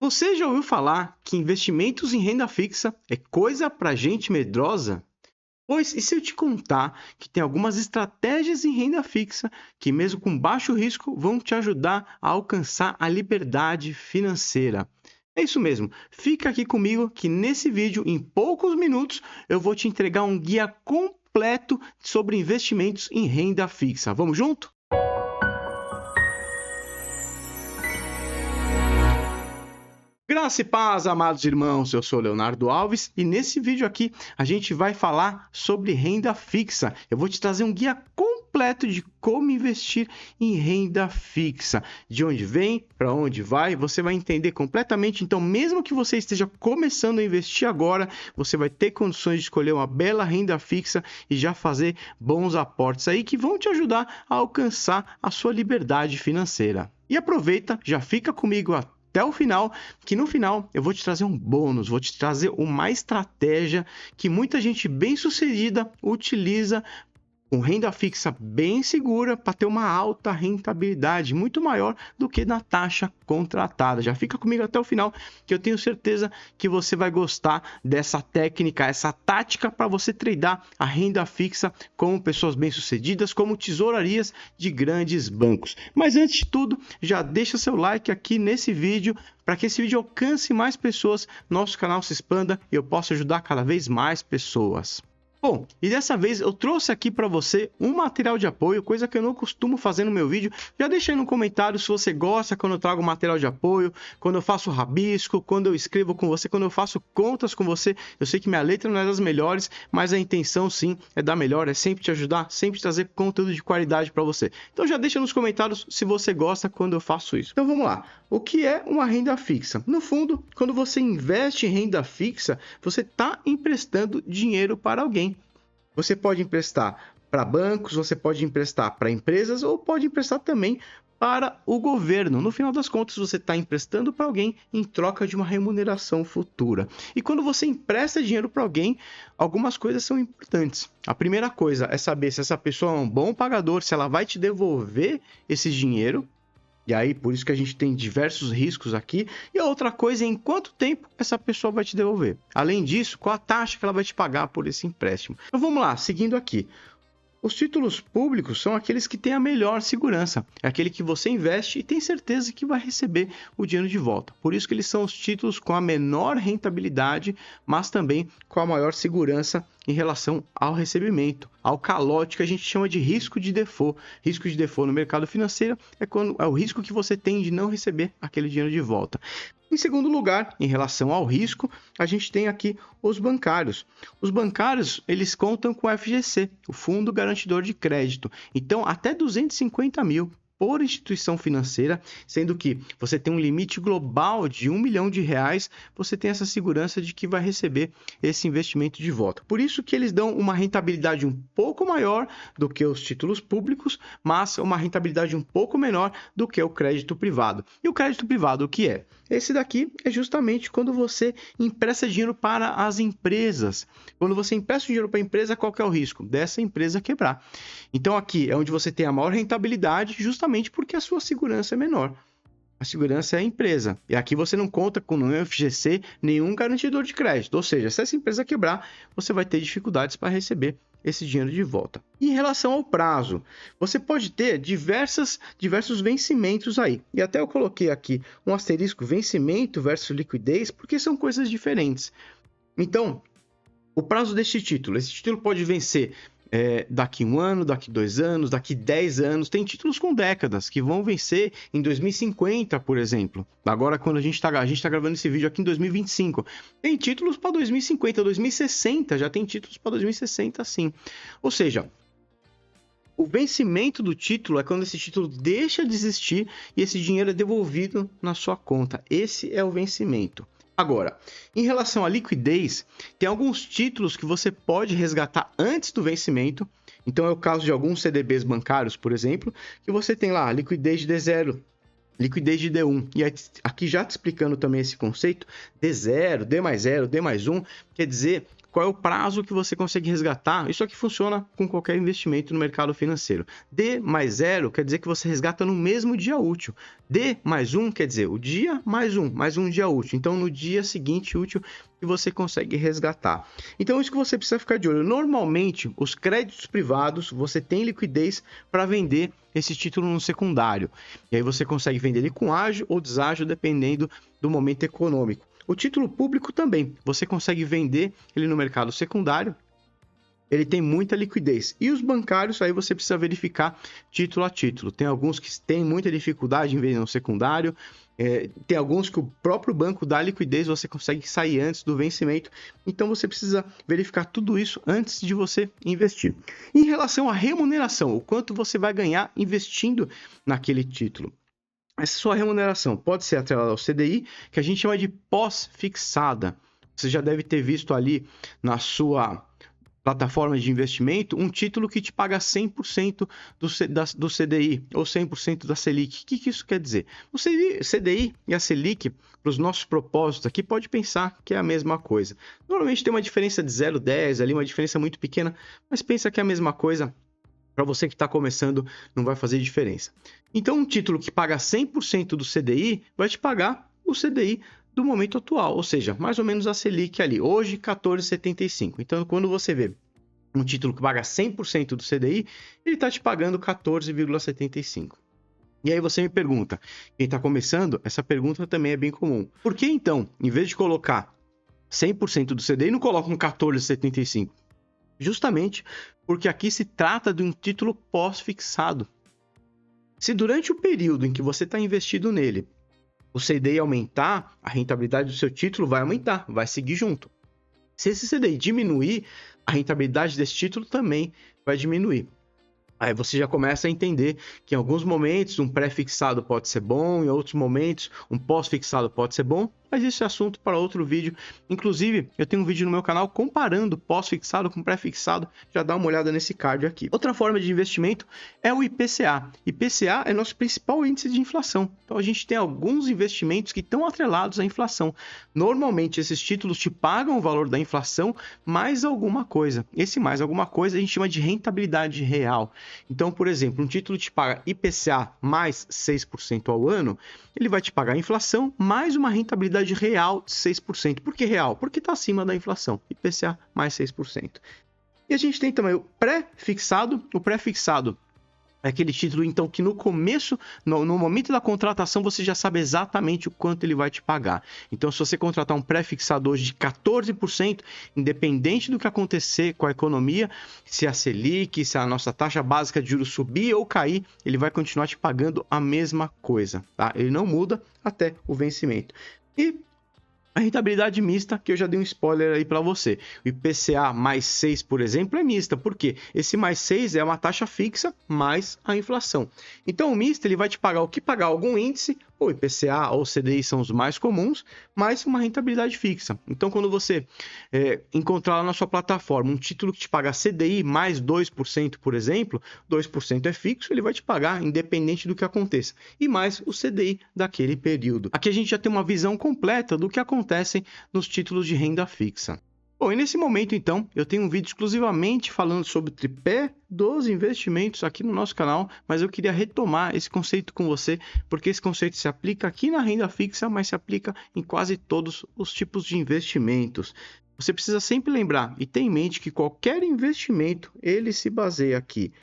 Você já ouviu falar que investimentos em renda fixa é coisa para gente medrosa? Pois, e se eu te contar que tem algumas estratégias em renda fixa que, mesmo com baixo risco, vão te ajudar a alcançar a liberdade financeira? É isso mesmo, fica aqui comigo que nesse vídeo, em poucos minutos, eu vou te entregar um guia completo sobre investimentos em renda fixa. Vamos junto? Graça e paz, amados irmãos, eu sou Leonardo Alves e nesse vídeo aqui a gente vai falar sobre renda fixa. Eu vou te trazer um guia completo de como investir em renda fixa, de onde vem, para onde vai, você vai entender completamente. Então, mesmo que você esteja começando a investir agora, você vai ter condições de escolher uma bela renda fixa e já fazer bons aportes aí que vão te ajudar a alcançar a sua liberdade financeira. E aproveita, já fica comigo até o final, que no final eu vou te trazer um bônus, vou te trazer uma estratégia que muita gente bem-sucedida utiliza com renda fixa bem segura para ter uma alta rentabilidade, muito maior do que na taxa contratada. Já fica comigo até o final, que eu tenho certeza que você vai gostar dessa técnica, essa tática para você tradar a renda fixa como pessoas bem-sucedidas, como tesourarias de grandes bancos. Mas antes de tudo, já deixa seu like aqui nesse vídeo, para que esse vídeo alcance mais pessoas, nosso canal se expanda e eu possa ajudar cada vez mais pessoas. Bom, e dessa vez eu trouxe aqui para você um material de apoio, coisa que eu não costumo fazer no meu vídeo. Já deixa aí no comentário se você gosta quando eu trago material de apoio, quando eu faço rabisco, quando eu escrevo com você, quando eu faço contas com você. Eu sei que minha letra não é das melhores, mas a intenção sim é dar melhor, é sempre te ajudar, sempre trazer conteúdo de qualidade para você. Então já deixa nos comentários se você gosta quando eu faço isso. Então vamos lá. O que é uma renda fixa? No fundo, quando você investe em renda fixa, você está emprestando dinheiro para alguém. Você pode emprestar para bancos, você pode emprestar para empresas ou pode emprestar também para o governo. No final das contas, você está emprestando para alguém em troca de uma remuneração futura. E quando você empresta dinheiro para alguém, algumas coisas são importantes. A primeira coisa é saber se essa pessoa é um bom pagador, se ela vai te devolver esse dinheiro. E aí, por isso que a gente tem diversos riscos aqui. E a outra coisa é em quanto tempo essa pessoa vai te devolver. Além disso, qual a taxa que ela vai te pagar por esse empréstimo. Então vamos lá, seguindo aqui. Os títulos públicos são aqueles que têm a melhor segurança. É aquele que você investe e tem certeza que vai receber o dinheiro de volta. Por isso que eles são os títulos com a menor rentabilidade, mas também com a maior segurança em relação ao recebimento, ao calote que a gente chama de risco de default. Risco de default no mercado financeiro é o risco que você tem de não receber aquele dinheiro de volta. Em segundo lugar, em relação ao risco, a gente tem aqui os bancários. Os bancários, eles contam com o FGC, o Fundo Garantidor de Crédito. Então, até 250 mil por instituição financeira, sendo que você tem um limite global de R$1 milhão, você tem essa segurança de que vai receber esse investimento de volta. Por isso que eles dão uma rentabilidade um pouco maior do que os títulos públicos, mas uma rentabilidade um pouco menor do que o crédito privado. E o crédito privado, o que é? Esse daqui é justamente quando você empresta dinheiro para as empresas. Quando você empresta dinheiro para a empresa, qual que é o risco? Dessa empresa quebrar. Então aqui é onde você tem a maior rentabilidade, justamente porque a sua segurança é menor. A segurança é a empresa. E aqui você não conta com nenhum FGC, nenhum garantidor de crédito. Ou seja, se essa empresa quebrar, você vai ter dificuldades para receber esse dinheiro de volta. E em relação ao prazo, você pode ter diversos vencimentos aí. E até eu coloquei aqui um asterisco, vencimento versus liquidez, porque são coisas diferentes. Então, o prazo deste título, esse título pode vencer daqui 1 ano, daqui 2 anos, daqui 10 anos. Tem títulos com décadas que vão vencer em 2050, por exemplo. Agora, quando a gente tá gravando esse vídeo aqui em 2025. Tem títulos para 2050, 2060, já tem títulos para 2060, sim. Ou seja, o vencimento do título é quando esse título deixa de existir e esse dinheiro é devolvido na sua conta. Esse é o vencimento. Agora, em relação à liquidez, tem alguns títulos que você pode resgatar antes do vencimento. Então, é o caso de alguns CDBs bancários, por exemplo, que você tem lá liquidez de D0, liquidez de D1. E aqui já te explicando também esse conceito, D0, D+0, D+1, quer dizer qual é o prazo que você consegue resgatar. Isso aqui funciona com qualquer investimento no mercado financeiro. D mais 0 quer dizer que você resgata no mesmo dia útil. D mais 1 quer dizer o dia mais um dia útil. Então, no dia seguinte útil que você consegue resgatar. Então, isso que você precisa ficar de olho. Normalmente, os créditos privados, você tem liquidez para vender esse título no secundário. E aí você consegue vender ele com ágio ou deságio, dependendo do momento econômico. O título público também, você consegue vender ele no mercado secundário, ele tem muita liquidez. E os bancários, aí você precisa verificar título a título. Tem alguns que têm muita dificuldade em vender no secundário, tem alguns que o próprio banco dá liquidez, você consegue sair antes do vencimento. Então você precisa verificar tudo isso antes de você investir. Em relação à remuneração, o quanto você vai ganhar investindo naquele título. Essa sua remuneração pode ser atrelada ao CDI, que a gente chama de pós-fixada. Você já deve ter visto ali na sua plataforma de investimento um título que te paga 100% do CDI ou 100% da Selic. O que isso quer dizer? O CDI e a Selic, para os nossos propósitos aqui, pode pensar que é a mesma coisa. Normalmente tem uma diferença de 0,10 ali, uma diferença muito pequena, mas pensa que é a mesma coisa. Para você que está começando, não vai fazer diferença. Então, um título que paga 100% do CDI vai te pagar o CDI do momento atual, ou seja, mais ou menos a Selic ali, hoje 14,75. Então, quando você vê um título que paga 100% do CDI, ele está te pagando 14,75. E aí você me pergunta, quem está começando, essa pergunta também é bem comum. Por que então, em vez de colocar 100% do CDI, não coloca um 14,75? Justamente porque aqui se trata de um título pós-fixado. Se durante o período em que você está investido nele, o CDI aumentar, a rentabilidade do seu título vai aumentar, vai seguir junto. Se esse CDI diminuir, a rentabilidade desse título também vai diminuir. Aí você já começa a entender que em alguns momentos um pré-fixado pode ser bom, em outros momentos um pós-fixado pode ser bom, mas isso é assunto para outro vídeo. Inclusive, eu tenho um vídeo no meu canal comparando pós-fixado com pré-fixado, já dá uma olhada nesse card aqui. Outra forma de investimento é o IPCA. IPCA é nosso principal índice de inflação. Então a gente tem alguns investimentos que estão atrelados à inflação. Normalmente esses títulos te pagam o valor da inflação mais alguma coisa. Esse mais alguma coisa a gente chama de rentabilidade real. Então, por exemplo, um título te paga IPCA mais 6% ao ano, ele vai te pagar a inflação mais uma rentabilidade real de 6%. Por que real? Porque está acima da inflação. IPCA mais 6%. E a gente tem também o pré-fixado. O pré-fixado é aquele título, então, que no começo, no momento da contratação, você já sabe exatamente o quanto ele vai te pagar. Então, se você contratar um pré-fixado hoje de 14%, independente do que acontecer com a economia, se a Selic, se a nossa taxa básica de juros subir ou cair, ele vai continuar te pagando a mesma coisa, tá? Ele não muda até o vencimento. E a rentabilidade mista, que eu já dei um spoiler aí para você. O IPCA mais 6, por exemplo, é mista. Por quê? Esse mais 6 é uma taxa fixa mais a inflação. Então, o misto ele vai te pagar o que pagar algum índice, ou IPCA ou CDI são os mais comuns, mais uma rentabilidade fixa. Então, quando você encontrar lá na sua plataforma um título que te paga CDI mais 2%, por exemplo, 2% é fixo, ele vai te pagar independente do que aconteça. E mais o CDI daquele período. Aqui a gente já tem uma visão completa do que acontecem nos títulos de renda fixa. Bom, e nesse momento, então, eu tenho um vídeo exclusivamente falando sobre o tripé dos investimentos aqui no nosso canal, mas eu queria retomar esse conceito com você, porque esse conceito se aplica aqui na renda fixa, mas se aplica em quase todos os tipos de investimentos. Você precisa sempre lembrar e ter em mente que qualquer investimento, ele se baseia aqui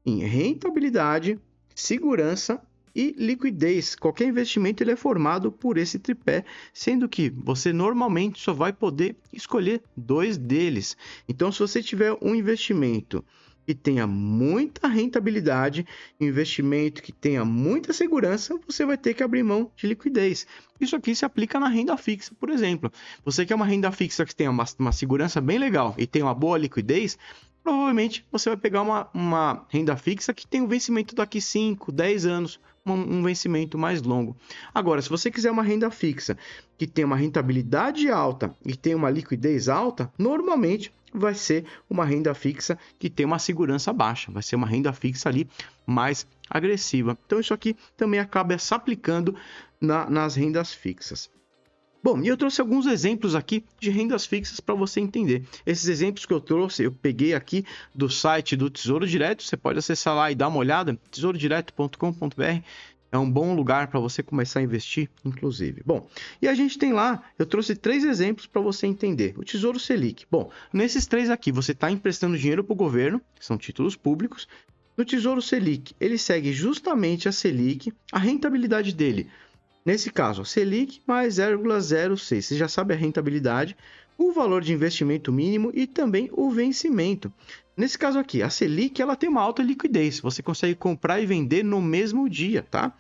em rentabilidade, segurança e liquidez. Qualquer investimento ele é formado por esse tripé, sendo que você normalmente só vai poder escolher 2 deles. Então, se você tiver um investimento que tenha muita rentabilidade, um investimento que tenha muita segurança, você vai ter que abrir mão de liquidez. Isso aqui se aplica na renda fixa, por exemplo. Você quer uma renda fixa que tenha uma segurança bem legal e tenha uma boa liquidez, provavelmente você vai pegar uma renda fixa que tem um vencimento daqui 5, 10 anos, um vencimento mais longo. Agora, se você quiser uma renda fixa que tem uma rentabilidade alta e tem uma liquidez alta, normalmente vai ser uma renda fixa que tem uma segurança baixa, vai ser uma renda fixa ali mais agressiva. Então, isso aqui também acaba se aplicando nas rendas fixas. Bom, e eu trouxe alguns exemplos aqui de rendas fixas para você entender. Esses exemplos que eu trouxe, eu peguei aqui do site do Tesouro Direto, você pode acessar lá e dar uma olhada, tesourodireto.com.br. É um bom lugar para você começar a investir, inclusive. Bom, e a gente tem lá, eu trouxe 3 exemplos para você entender. O Tesouro Selic. Bom, nesses 3 aqui, você está emprestando dinheiro para o governo, que são títulos públicos. No Tesouro Selic, ele segue justamente a Selic, a rentabilidade dele. Nesse caso, a Selic mais 0,06. Você já sabe a rentabilidade, o valor de investimento mínimo e também o vencimento. Nesse caso aqui, a Selic ela tem uma alta liquidez. Você consegue comprar e vender no mesmo dia, tá?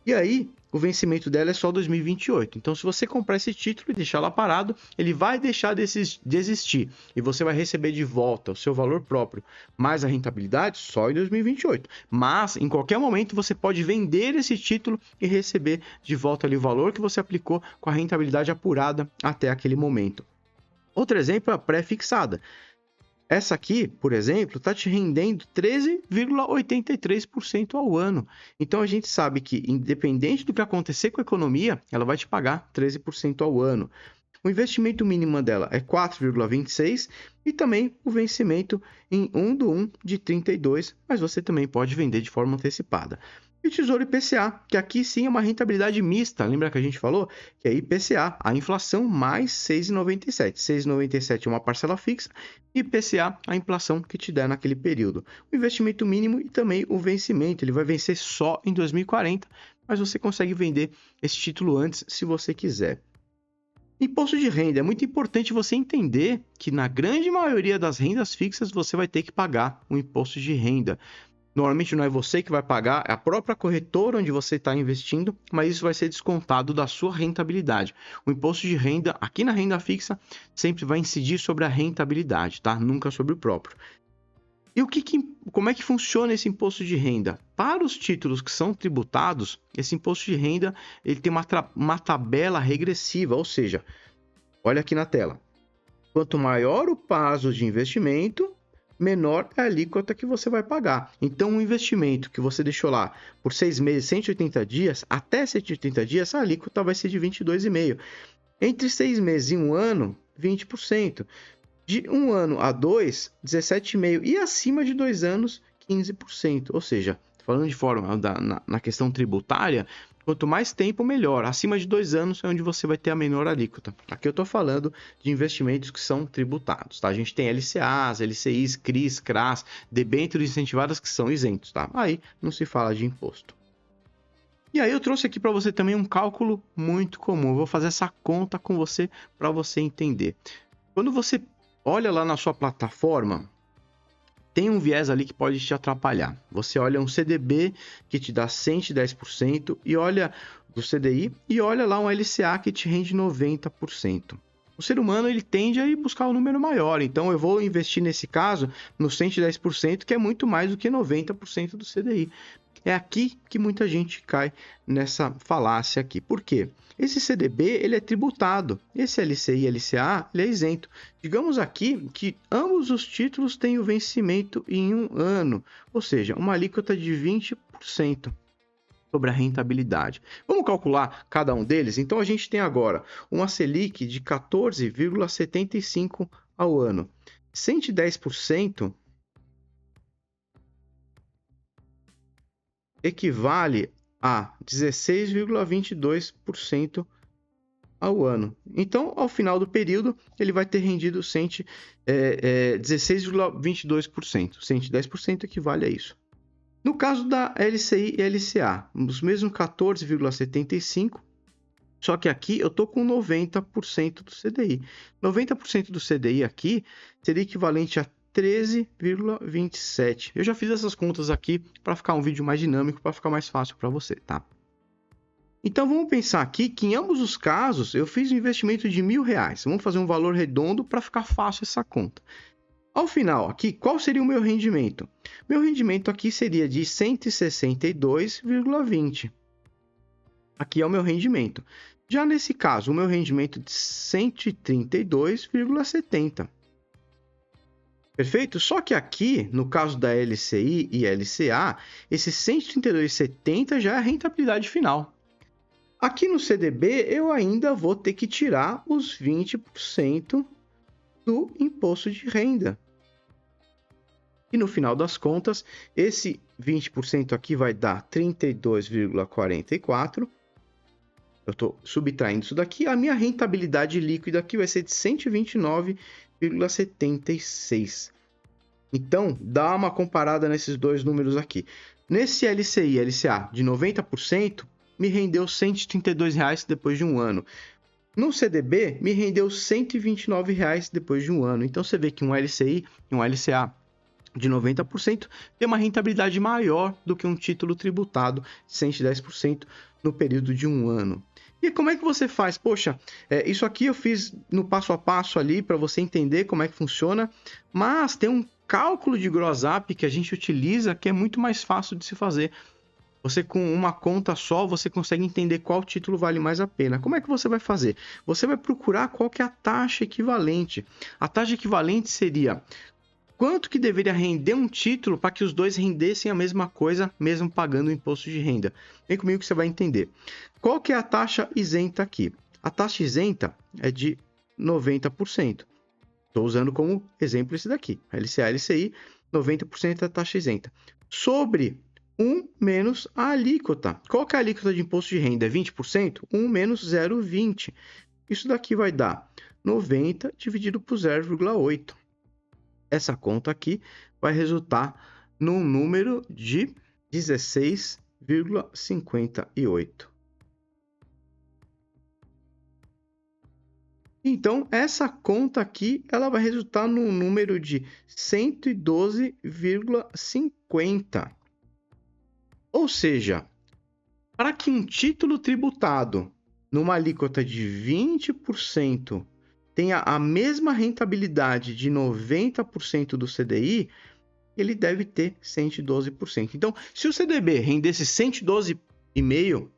E aí, o vencimento dela é só 2028. Então, se você comprar esse título e deixar lá parado, ele vai deixar de existir. E você vai receber de volta o seu valor próprio, mais a rentabilidade só em 2028. Mas, em qualquer momento, você pode vender esse título e receber de volta ali o valor que você aplicou com a rentabilidade apurada até aquele momento. Outro exemplo é a pré-fixada. Essa aqui, por exemplo, está te rendendo 13,83% ao ano. Então, a gente sabe que, independente do que acontecer com a economia, ela vai te pagar 13% ao ano. O investimento mínimo dela é 4,26% e também o vencimento em 1/1 de 32, mas você também pode vender de forma antecipada. E o Tesouro IPCA, que aqui sim é uma rentabilidade mista. Lembra que a gente falou? Que é IPCA, a inflação mais 6,97. 6,97 é uma parcela fixa e IPCA, a inflação que te der naquele período. O investimento mínimo e também o vencimento. Ele vai vencer só em 2040, mas você consegue vender esse título antes se você quiser. Imposto de renda. É muito importante você entender que na grande maioria das rendas fixas você vai ter que pagar um imposto de renda. Normalmente não é você que vai pagar, é a própria corretora onde você está investindo, mas isso vai ser descontado da sua rentabilidade. O imposto de renda, aqui na renda fixa, sempre vai incidir sobre a rentabilidade, tá? Nunca sobre o próprio. E como é que funciona esse imposto de renda? Para os títulos que são tributados, esse imposto de renda ele tem uma tabela regressiva, ou seja, olha aqui na tela. Quanto maior o prazo de investimento, menor é a alíquota que você vai pagar. Então, um investimento que você deixou lá por 6 meses, 180 dias, até 180 dias, a alíquota vai ser de 22,5%. Entre 6 meses e 1 ano, 20%. De 1 ano a 2, 17,5%. E acima de 2 anos, 15%. Ou seja, falando de forma na questão tributária, quanto mais tempo, melhor. Acima de 2 anos é onde você vai ter a menor alíquota. Aqui eu estou falando de investimentos que são tributados, tá? A gente tem LCAs, LCIs, CRIs, CRAs, debêntures incentivadas que são isentos, tá? Aí não se fala de imposto. E aí eu trouxe aqui para você também um cálculo muito comum. Eu vou fazer essa conta com você para você entender. Quando você olha lá na sua plataforma, tem um viés ali que pode te atrapalhar. Você olha um CDB que te dá 110% e olha do CDI e olha lá um LCA que te rende 90%. O ser humano ele tende a ir buscar um número maior, então eu vou investir nesse caso no 110%, que é muito mais do que 90% do CDI. É aqui que muita gente cai nessa falácia aqui. Por quê? Esse CDB ele é tributado, esse LCI e LCA ele é isento. Digamos aqui que ambos os títulos têm o vencimento em 1 ano, ou seja, uma alíquota de 20% sobre a rentabilidade. Vamos calcular cada um deles? Então a gente tem agora uma Selic de 14,75% ao ano. 110% equivale a 16,22% ao ano. Então, ao final do período, ele vai ter rendido 16,22%. 110% equivale a isso. No caso da LCI e LCA, os mesmos 14,75%, só que aqui eu estou com 90% do CDI. 90% do CDI aqui seria equivalente a 13,27. Eu já fiz essas contas aqui para ficar um vídeo mais dinâmico, para ficar mais fácil para você, tá? Então vamos pensar aqui que em ambos os casos eu fiz um investimento de R$1.000. Vamos fazer um valor redondo para ficar fácil essa conta. Ao final aqui, qual seria o meu rendimento? Meu rendimento aqui seria de 162,20. Aqui é o meu rendimento. Já nesse caso, o meu rendimento de 132,70. Perfeito? Só que aqui, no caso da LCI e LCA, esse 132,70 já é a rentabilidade final. Aqui no CDB, eu ainda vou ter que tirar os 20% do imposto de renda. E no final das contas, esse 20% aqui vai dar 32,44. Eu estou subtraindo isso daqui. A minha rentabilidade líquida aqui vai ser de 129,76. Então, dá uma comparada nesses dois números aqui. Nesse LCI, LCA de 90%, me rendeu R$ 132,00 depois de um ano. No CDB, me rendeu R$ 129,00 depois de um ano. Então, você vê que um LCI e um LCA de 90% tem uma rentabilidade maior do que um título tributado de 110% no período de um ano. E como é que você faz? Poxa, isso aqui eu fiz no passo a passo ali para você entender como é que funciona, mas tem um cálculo de gross up que a gente utiliza que é muito mais fácil de se fazer. Você com uma conta só, você consegue entender qual título vale mais a pena. Como é que você vai fazer? Você vai procurar qual que é a taxa equivalente. A taxa equivalente seria quanto que deveria render um título para que os dois rendessem a mesma coisa, mesmo pagando o imposto de renda. Vem comigo que você vai entender. Qual que é a taxa isenta aqui? A taxa isenta é de 90%. Estou usando como exemplo esse daqui. LCA, LCI, 90% é a taxa isenta. Sobre 1 menos a alíquota. Qual que é a alíquota de imposto de renda? É 20%? 1 menos 0,20. Isso daqui vai dar 90 dividido por 0,8. Essa conta aqui vai resultar num número de 16,58. Então, essa conta aqui, ela vai resultar num número de 112,50. Ou seja, para que um título tributado numa alíquota de 20% tenha a mesma rentabilidade de 90% do CDI, ele deve ter 112%. Então, se o CDB rendesse 112,5%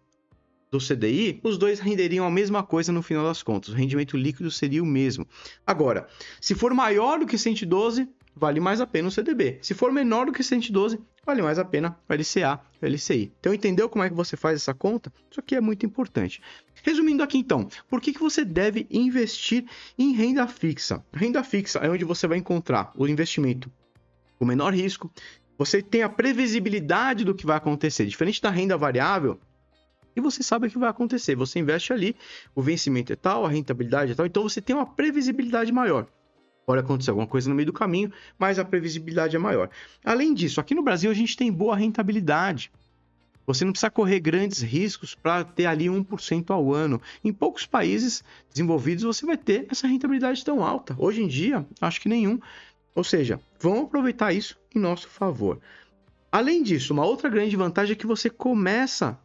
do CDI, os dois renderiam a mesma coisa no final das contas. O rendimento líquido seria o mesmo. Agora, se for maior do que 112, vale mais a pena o CDB. Se for menor do que 112, vale mais a pena o LCA, o LCI. Então, entendeu como é que você faz essa conta? Isso aqui é muito importante. Resumindo aqui, então, por que você deve investir em renda fixa? Renda fixa é onde você vai encontrar o investimento com menor risco, você tem a previsibilidade do que vai acontecer, diferente da renda variável, e você sabe o que vai acontecer. Você investe ali, o vencimento é tal, a rentabilidade é tal, então você tem uma previsibilidade maior. Pode acontecer alguma coisa no meio do caminho, mas a previsibilidade é maior. Além disso, aqui no Brasil a gente tem boa rentabilidade. Você não precisa correr grandes riscos para ter ali 1% ao ano. Em poucos países desenvolvidos você vai ter essa rentabilidade tão alta. Hoje em dia, acho que nenhum. Ou seja, vamos aproveitar isso em nosso favor. Além disso, uma outra grande vantagem é que você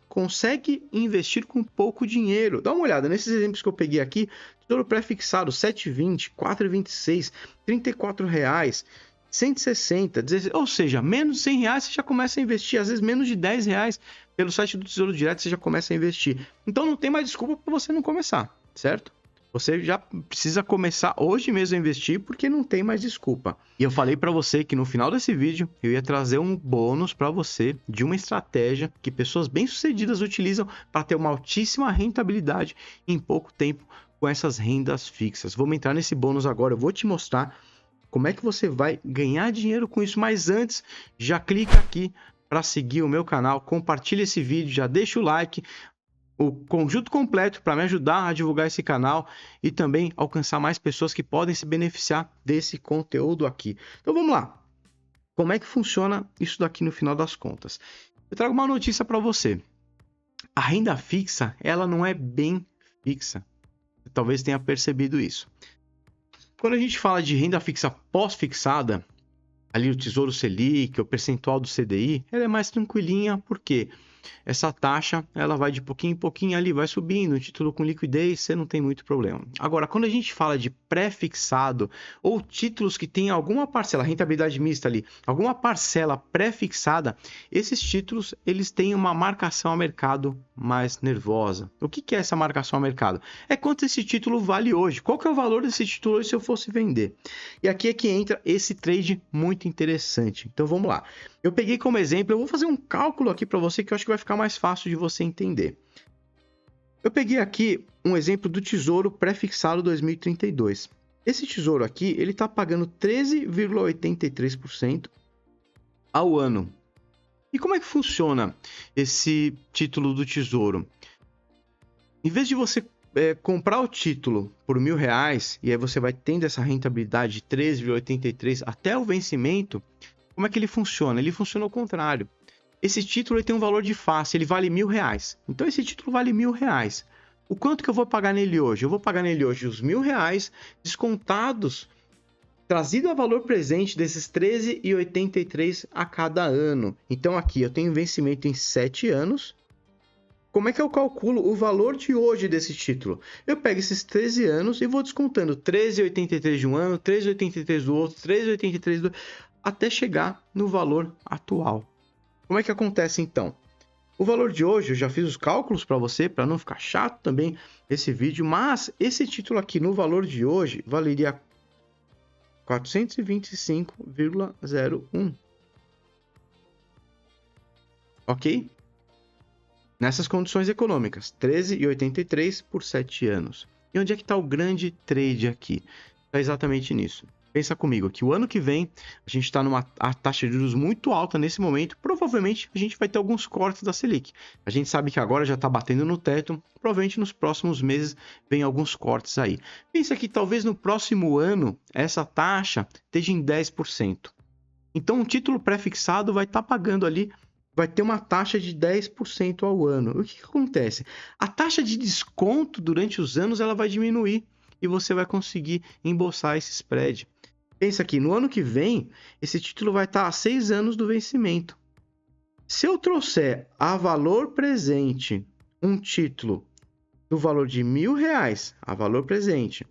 consegue investir com pouco dinheiro. Dá uma olhada nesses exemplos que eu peguei aqui. Tesouro pré-fixado, 7,20, 4,26, R$34, 160, 16, ou seja, menos de R$100 você já começa a investir, às vezes menos de R$10 pelo site do Tesouro Direto você já começa a investir. Então não tem mais desculpa para você não começar, certo? Você já precisa começar hoje mesmo a investir porque não tem mais desculpa. E eu falei para você que no final desse vídeo eu ia trazer um bônus para você de uma estratégia que pessoas bem-sucedidas utilizam para ter uma altíssima rentabilidade em pouco tempo com essas rendas fixas. Vamos entrar nesse bônus agora, eu vou te mostrar como é que você vai ganhar dinheiro com isso, mas antes, já clica aqui para seguir o meu canal, compartilha esse vídeo, já deixa o like, o conjunto completo para me ajudar a divulgar esse canal e também alcançar mais pessoas que podem se beneficiar desse conteúdo aqui. Então vamos lá. Como é que funciona isso daqui no final das contas? Eu trago uma notícia para você. A renda fixa, ela não é bem fixa. Você talvez tenha percebido isso. Quando a gente fala de renda fixa pós-fixada, ali o Tesouro Selic, o percentual do CDI, ela é mais tranquilinha, porque essa taxa ela vai de pouquinho em pouquinho ali, vai subindo, título com liquidez, você não tem muito problema. Agora, quando a gente fala de pré-fixado ou títulos que têm alguma parcela, rentabilidade mista ali, alguma parcela pré-fixada, esses títulos eles têm uma marcação a mercado mais nervosa. O que é essa marcação a mercado? É quanto esse título vale hoje, qual que é o valor desse título hoje se eu fosse vender. E aqui é que entra esse trade muito interessante. Então vamos lá. Eu peguei como exemplo, eu vou fazer um cálculo aqui para você que eu acho que vai ficar mais fácil de você entender. Eu peguei aqui um exemplo do Tesouro Pré-Fixado 2032. Esse Tesouro aqui, ele está pagando 13,83% ao ano. E como é que funciona esse título do Tesouro? Em vez de você comprar o título por R$1.000, e aí você vai tendo essa rentabilidade de 13,83 até o vencimento, como é que ele funciona? Ele funciona ao contrário. Esse título ele tem um valor de face, ele vale R$1.000. Então esse título vale R$1.000. O quanto que eu vou pagar nele hoje? Eu vou pagar nele hoje os R$1.000 descontados, trazido a valor presente desses 13,83 a cada ano. Então aqui eu tenho vencimento em 7 anos. Como é que eu calculo o valor de hoje desse título? Eu pego esses 13 anos e vou descontando 13,83 de um ano, 13,83 do outro, 13,83 do outro, até chegar no valor atual. Como é que acontece então? O valor de hoje, eu já fiz os cálculos para você, para não ficar chato também esse vídeo, mas esse título aqui no valor de hoje valeria 425,01. Ok? Nessas condições econômicas, 13,83 por 7 anos. E onde é que está o grande trade aqui? Está exatamente nisso. Pensa comigo que o ano que vem a gente está numa taxa de juros muito alta nesse momento. Provavelmente a gente vai ter alguns cortes da Selic. A gente sabe que agora já está batendo no teto. Provavelmente nos próximos meses vem alguns cortes aí. Pensa que talvez no próximo ano essa taxa esteja em 10%. Então um título pré-fixado vai estar pagando ali, vai ter uma taxa de 10% ao ano. O que acontece? A taxa de desconto durante os anos ela vai diminuir e você vai conseguir embolsar esse spread. Pensa aqui, no ano que vem, esse título vai estar a 6 anos do vencimento. Se eu trouxer a valor presente um título do valor de R$1.000 a valor presente,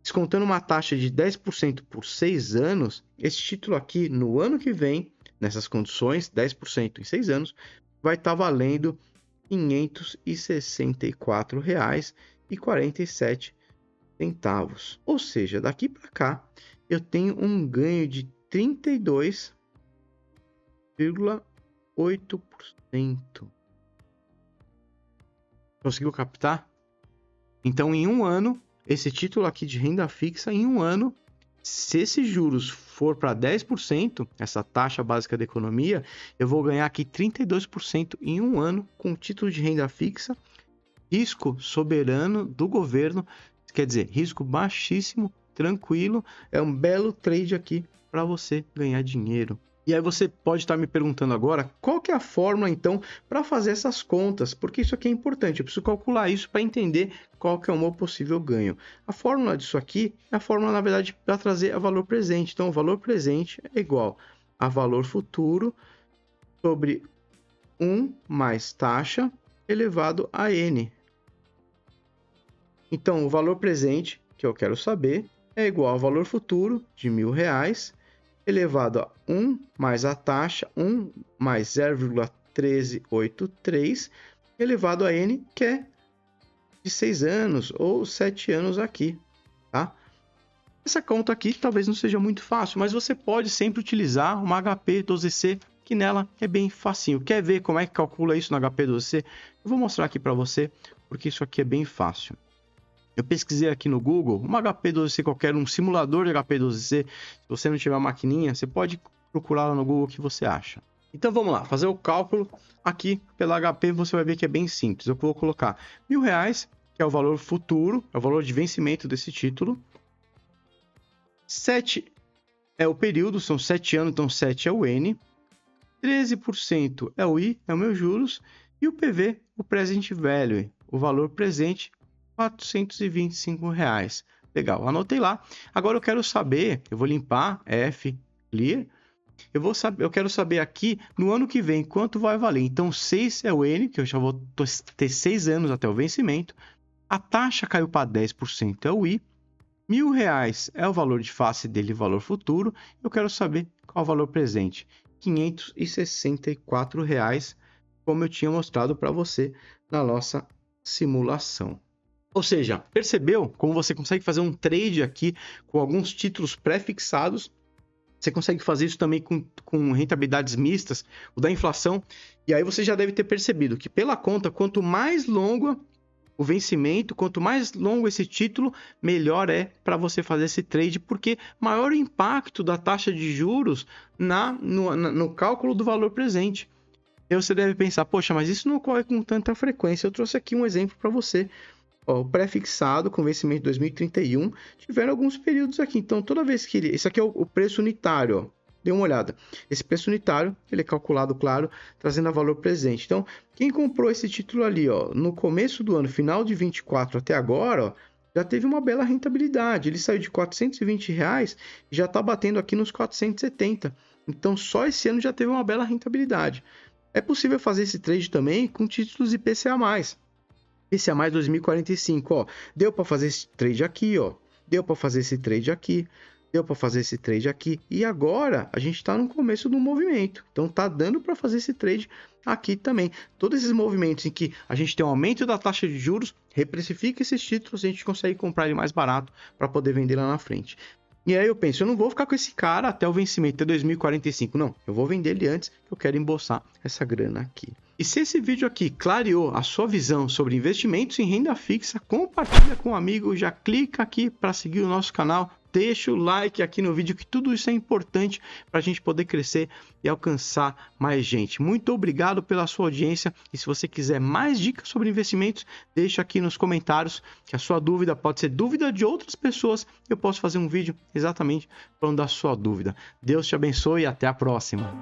descontando uma taxa de 10% por 6 anos, esse título aqui, no ano que vem, nessas condições, 10% em 6 anos, vai estar valendo R$ 564,47. Ou seja, daqui para cá, eu tenho um ganho de 32,8%. Conseguiu captar? Então, em um ano, esse título aqui de renda fixa, em um ano, se esses juros for para 10%, essa taxa básica da economia, eu vou ganhar aqui 32% em um ano com título de renda fixa, risco soberano do governo, quer dizer, risco baixíssimo, tranquilo, é um belo trade aqui para você ganhar dinheiro. E aí você pode estar me perguntando agora, qual que é a fórmula então para fazer essas contas? Porque isso aqui é importante, eu preciso calcular isso para entender qual que é o meu possível ganho. A fórmula disso aqui é a fórmula, na verdade, para trazer a valor presente. Então, o valor presente é igual a valor futuro sobre 1 mais taxa elevado a N. Então, o valor presente que eu quero saber é igual ao valor futuro de R$1.000 elevado a 1 mais a taxa, 1 mais 0,1383, elevado a N, que é de 6 anos ou 7 anos aqui, tá? Essa conta aqui talvez não seja muito fácil, mas você pode sempre utilizar uma HP12C, que nela é bem facinho. Quer ver como é que calcula isso no HP12C? Eu vou mostrar aqui para você, porque isso aqui é bem fácil. Eu pesquisei aqui no Google, uma HP12C qualquer, um simulador de HP12C. Se você não tiver uma maquininha, você pode procurar lá no Google o que você acha. Então vamos lá, fazer o cálculo aqui pela HP, você vai ver que é bem simples. Eu vou colocar R$1.000, que é o valor futuro, é o valor de vencimento desse título. 7 é o período, são 7 anos, então 7 é o N. 13% é o I, é o meu juros. E o PV, o Present Value, o valor presente, R$425. Legal, anotei lá. Agora eu quero saber, eu vou limpar F, clear. Eu quero saber aqui, no ano que vem, quanto vai valer. Então, 6 é o N, que eu já vou ter 6 anos até o vencimento. A taxa caiu para 10%, é o I. R$1.000 é o valor de face dele, valor futuro. Eu quero saber qual é o valor presente. R$564, como eu tinha mostrado para você na nossa simulação. Ou seja, percebeu como você consegue fazer um trade aqui com alguns títulos pré-fixados? Você consegue fazer isso também com rentabilidades mistas, o da inflação. E aí você já deve ter percebido que pela conta, quanto mais longa o vencimento, quanto mais longo esse título, melhor para você fazer esse trade, porque maior o impacto da taxa de juros no cálculo do valor presente. E você deve pensar, poxa, mas isso não ocorre com tanta frequência. Eu trouxe aqui um exemplo para você. Ó, o pré-fixado com vencimento 2031 tiveram alguns períodos aqui. Então, toda vez que isso aqui é o preço unitário, ó. Dê uma olhada. Esse preço unitário, ele é calculado, claro, trazendo a valor presente. Então, quem comprou esse título ali, ó, no começo do ano, final de 24 até agora, ó, já teve uma bela rentabilidade. Ele saiu de R$ 420 e já está batendo aqui nos 470. Então, só esse ano já teve uma bela rentabilidade. É possível fazer esse trade também com títulos IPCA+. IPCA+ 2045, ó. Deu para fazer esse trade aqui, ó. Deu para fazer esse trade aqui. Deu para fazer esse trade aqui. E agora a gente está no começo do movimento. Então tá dando para fazer esse trade aqui também. Todos esses movimentos em que a gente tem um aumento da taxa de juros, reprecifica esses títulos, a gente consegue comprar ele mais barato para poder vender lá na frente. E aí eu penso, eu não vou ficar com esse cara até o vencimento, até 2045. Não, eu vou vender ele antes, que eu quero embolsar essa grana aqui. E se esse vídeo aqui clareou a sua visão sobre investimentos em renda fixa, compartilha com um amigo, já clica aqui para seguir o nosso canal, deixa o like aqui no vídeo, que tudo isso é importante para a gente poder crescer e alcançar mais gente. Muito obrigado pela sua audiência, e se você quiser mais dicas sobre investimentos, deixa aqui nos comentários, que a sua dúvida pode ser dúvida de outras pessoas, eu posso fazer um vídeo exatamente falando da sua dúvida. Deus te abençoe e até a próxima.